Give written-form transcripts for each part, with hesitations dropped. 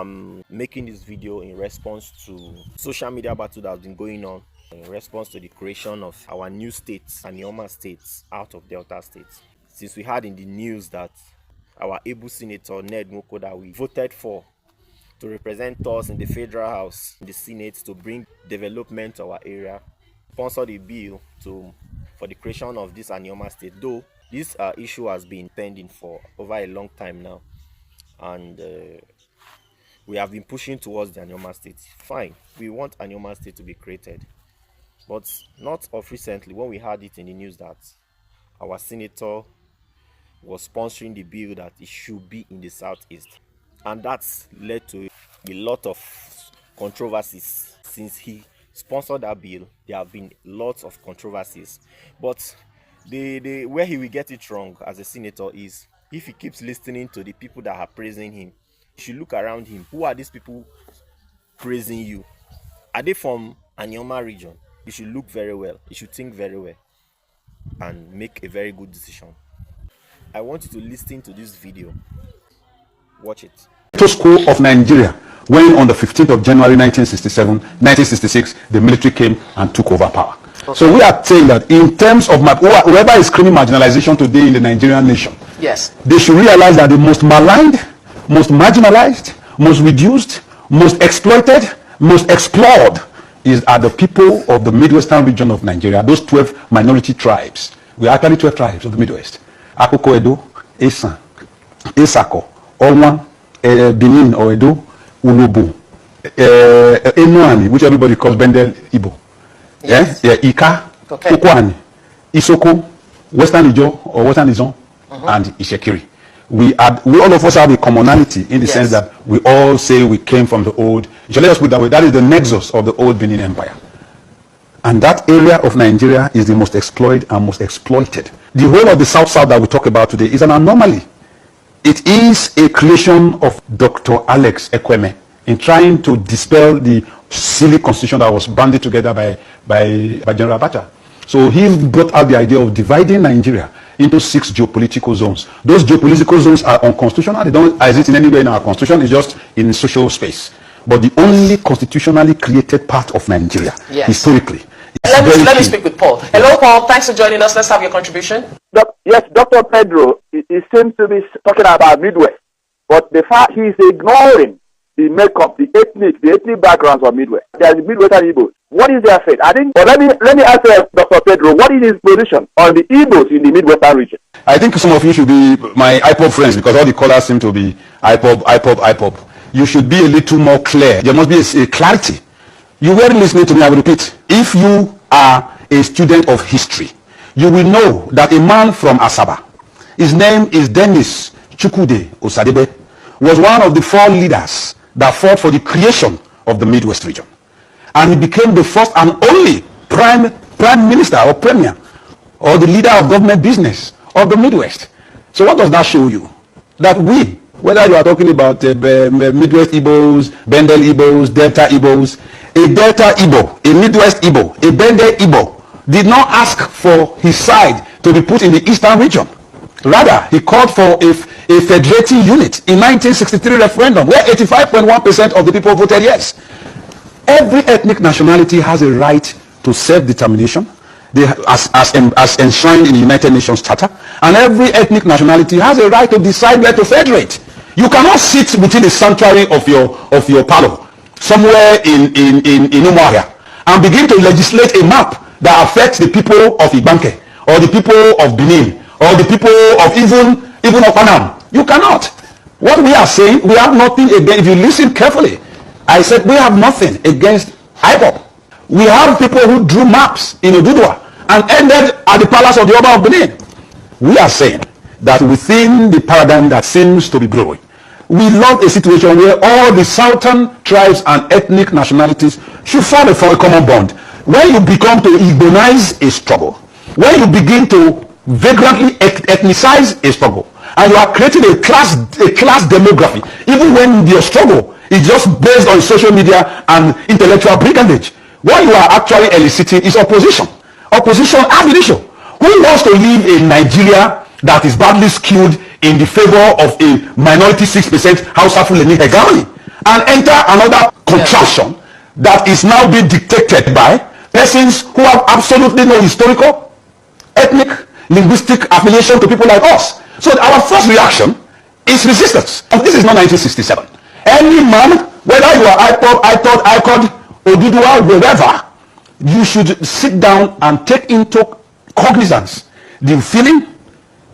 I'm making this video in response to social media battle that has been going on in response to the creation of our new state, Anioma State, out of Delta State. Since we had in the news that our able senator Ned Nwoko that we voted for to represent us in the federal house, in the Senate, to bring development to our area, sponsored a bill for the creation of this Anioma State. Though this issue has been pending for over a long time now, and we have been pushing towards the Anioma State. Fine, we want Anioma State to be created, but not of recently when we heard it in the news that our senator was sponsoring the bill that it should be in the southeast, and that's led to a lot of controversies. Since he sponsored that bill, there have been lots of controversies, but the where he will get it wrong as a senator is if he keeps listening to the people that are praising him. You should look around him. Who are these people praising you? Are they from Anioma region? You should look very well. You should think very well and make a very good decision. I want you to listen to this video. Watch it. School of Nigeria, when on the 15th of January 1966, the military came and took over power. Okay. So we are saying that in terms of whoever is screaming marginalization today in the Nigerian nation, yes, they should realize that the most maligned, most marginalized, most reduced, most exploited, most explored are the people of the Midwestern region of Nigeria, those 12 minority tribes. We are actually 12 tribes of the Midwest. Akoko Edo, Esan, Esako, Olwan, Benin or Edo, Unubu, Enuani, which everybody calls Bendel Igbo. Yes. Yeah, Ika, okay. Ukwani, Isoko, Western Ijo or Western Izon, and Ishekiri. We all of us have a commonality in the sense that we all say we came from the old. Let us put it that way. That is the nexus of the old Benin Empire. And that area of Nigeria is the most exploited and most exploited. The whole of the South-South that we talk about today is an anomaly. It is a creation of Dr. Alex Ekweme in trying to dispel the silly constitution that was banded together by General Abacha. So he brought out the idea of dividing Nigeria into 6 geopolitical zones. Those geopolitical zones are unconstitutional. They don't exist in any way in our constitution. It's just in social space. But the only constitutionally created part of Nigeria, historically. Let me speak with Paul. Hello, Paul. Thanks for joining us. Let's have your contribution. Yes, Dr. Pedro, he seems to be talking about Midwest. But the fact he's ignoring the makeup, the ethnic backgrounds of Midwest. There is Midwestern Igbos. What is their fate? I think. But let me ask Dr. Pedro, what is his position on the Igbos in the Midwestern region? I think some of you should be my IPOB friends because all the callers seem to be IPOB. You should be a little more clear. There must be a clarity. You weren't listening to me. I will repeat. If you are a student of history, you will know that a man from Asaba, his name is Dennis Chukwude Osadebe, was one of the 4 leaders that fought for the creation of the Midwest region. And he became the first and only prime minister or premier or the leader of government business of the Midwest. So what does that show you? That we, whether you are talking about Midwest Igbos, Bendel Igbos, Delta Igbos, a Delta Igbo, a Midwest Igbo, a Bendel Igbo did not ask for his side to be put in the Eastern region. Rather, he called for a federating unit in 1963 referendum where 85.1% of the people voted yes. Every ethnic nationality has a right to self-determination as enshrined in the United Nations Charter, and every ethnic nationality has a right to decide where to federate. You cannot sit within the sanctuary of your palo somewhere in Umuahia and begin to legislate a map that affects the people of Ibanke or the people of Benin or the people of even of Panam. You cannot. What we are saying, we have nothing against. If you listen carefully, I said we have nothing against IPOB. We have people who drew maps in Oduduwa and ended at the palace of the Oba of Benin. We are saying that within the paradigm that seems to be growing, we love a situation where all the southern tribes and ethnic nationalities should follow for a common bond. When you become to Igbonize a struggle, when you begin to vagrantly ethnicize a struggle, and you are creating a class demography, even when your struggle is just based on social media and intellectual brigandage, what you are actually eliciting is opposition. Opposition ab initio. Who wants to live in Nigeria that is badly skewed in the favor of a minority 6% Hausa Fulani hegemony? and enter another contraction that is now being dictated by persons who have absolutely no historical, ethnic, linguistic affiliation to people like us. So our first reaction is resistance. And this is not 1967. Any man, whether you are IPOB, ITOD, ICOD, Oduduwa, wherever, you should sit down and take into cognizance the feeling,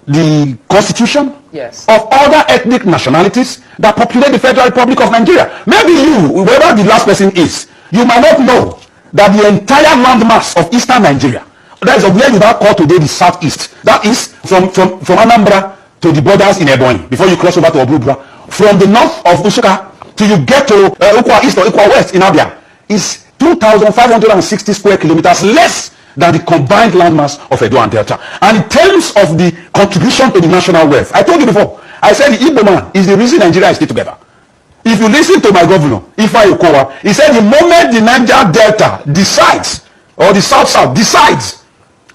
the constitution of other ethnic nationalities that populate the Federal Republic of Nigeria. Maybe you, whoever the last person is, you might not know that the entire landmass of eastern Nigeria, that is where you now call today the southeast, that is from Anambra to the borders in Ebonyi, before you cross over to Obrubra, from the north of Usuka till you get to Ukwa East or Ukwa West in Abia, is 2,560 square kilometers less than the combined landmass of Edo and Delta. And in terms of the contribution to the national wealth, I told you before, I said the Igbo man is the reason Nigeria is still together. If you listen to my governor, Ifeanyi Okowa, he said the moment the Niger Delta decides, or the South decides,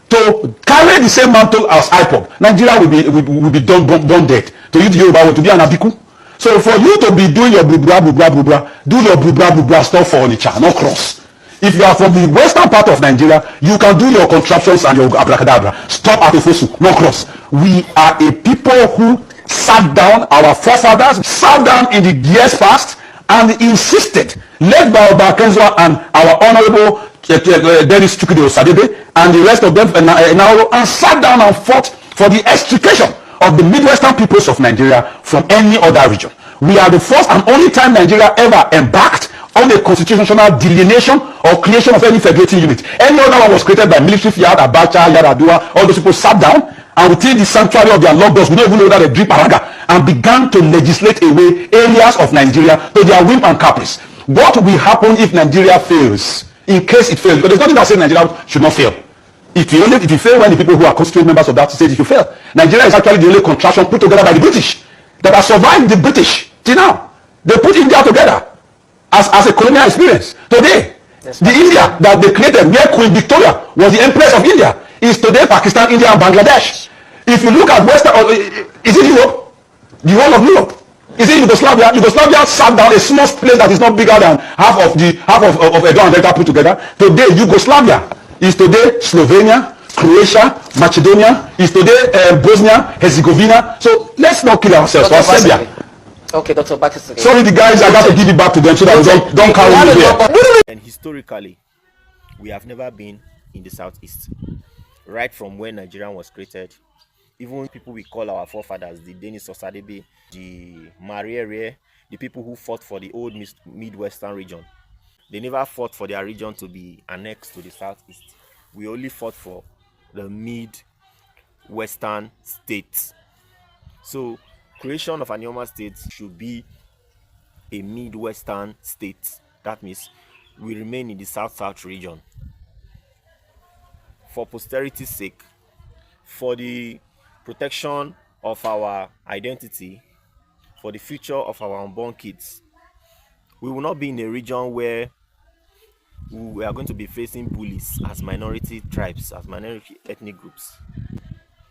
to carry the same mantle as IPOB, Nigeria will be done dead. To you, the Yoruba, to be an Abiku. So for you to be doing your blubra, do your blubra stuff for Onitsha, not cross. If you are from the western part of Nigeria, you can do your contraptions and your abracadabra. Stop at Ofosu, not cross. We are a people who sat down, our forefathers sat down in the years past and insisted, led by Obakenzo and our honorable Dennis Chukwudi Osadebe and the rest of them, and sat down and fought for the extrication of the Midwestern peoples of Nigeria from any other region. We are the first and only time Nigeria ever embarked on a constitutional delineation or creation of any federating unit. Any other one was created by military fiat, Abacha, Yaradua, all those people sat down and within the sanctuary of their logos, we don't even know that they drip paraga, and began to legislate away areas of Nigeria to their whim and caprice. What will happen if Nigeria fails? In case it fails, because there's nothing that says Nigeria should not fail. If you fail when the people who are constituent members of that state, if you fail, Nigeria is actually the only contraction put together by the British that has survived the British till now. They put India together as a colonial experience. Today, the India that they created, where Queen Victoria was the Empress of India, is today Pakistan, India, and Bangladesh. If you look at Western, is it Europe? The whole of Europe. Is it Yugoslavia? Yugoslavia sat down a small place that is not bigger than half of Edo and Delta put together. Today, Yugoslavia is today Slovenia, Croatia, Macedonia, is today Bosnia, Herzegovina. So let's not kill ourselves. Or Serbia. Okay, Dr. Bakis. Sorry, the guys, I got to give it back to them so that we don't carry me here. And historically, we have never been in the southeast. Right from when Nigeria was created, even people we call our forefathers, the Denis Osadebe, the Mariere, the people who fought for the old Midwestern region, they never fought for their region to be annexed to the southeast. We only fought for the Midwestern states. So, creation of Anioma state should be a Midwestern state. That means we remain in the South-South region. For posterity's sake, for the protection of our identity, for the future of our unborn kids, we will not be in a region where we are going to be facing bullies as minority tribes, as minority ethnic groups.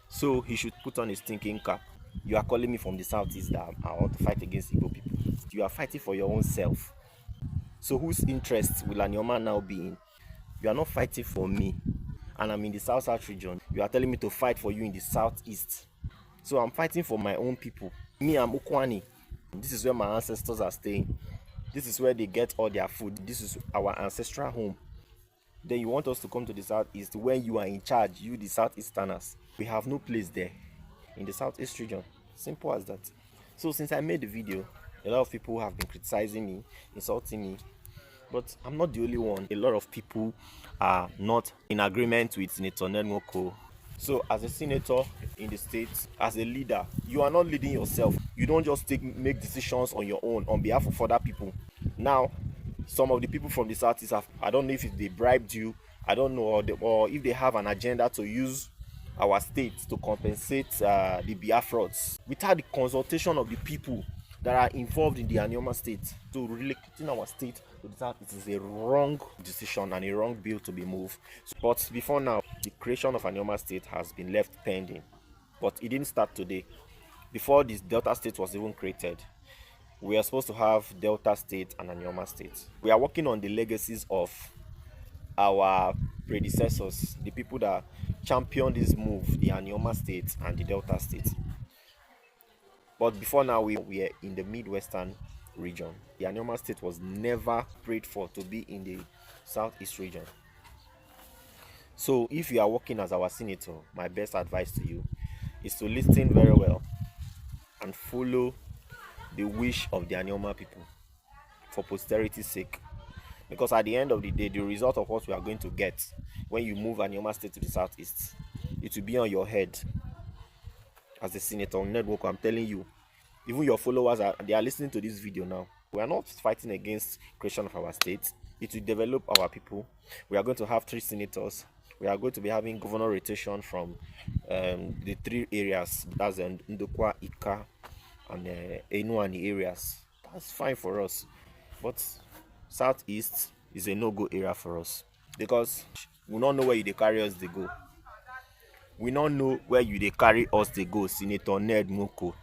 So he should put on his thinking cap. You are calling me from the southeast that I want to fight against Igbo people. You are fighting for your own self. So whose interest will Anioma now be in? You are not fighting for me, and I'm in the South-South region. You are telling me to fight for you in the southeast. So I'm fighting for my own people. Me, I'm Ukwani. This is where my ancestors are staying. This is where they get all their food. This is our ancestral home. Then you want us to come to the southeast when you are in charge, you the southeasterners. We have no place there in the southeast region. Simple as that. So since I made the video, a lot of people have been criticizing me, insulting me, but I'm not the only one. A lot of people are not in agreement with Senator Nenwoko. So as a senator in the state, as a leader, you are not leading yourself. You don't just make decisions on your own on behalf of other people. Now, some of the people from the southeast have, I don't know if they bribed you, I don't know, or if they have an agenda to use our state to compensate the Biafrans without the consultation of the people that are involved in the Anioma state. To relocating our state to the south, it is a wrong decision and a wrong bill to be moved. But before now, the creation of Anioma state has been left pending. But it didn't start today. Before this Delta state was even created, We are supposed to have Delta State and Anioma State. We are working on the legacies of our predecessors, the people that championed this move, the Anioma State and the Delta State. But before now, we were in the Midwestern region. The Anioma State was never prayed for to be in the Southeast region. So if you are working as our senator, my best advice to you is to listen very well and follow the wish of the Anioma people for posterity's sake. Because at the end of the day, the result of what we are going to get when you move Anioma State to the Southeast, it will be on your head. As a senator on network, I'm telling you, even your followers they are listening to this video now. We are not fighting against creation of our state. It will develop our people. We are going to have 3 senators. We are going to be having governor rotation from the 3 areas. That's Ndokwa, Ika, and Enuani areas. That's fine for us. But Southeast is a no-go area for us because we don't know where they carry us they go. We don't know where they carry us they go, Senator Ned Moko.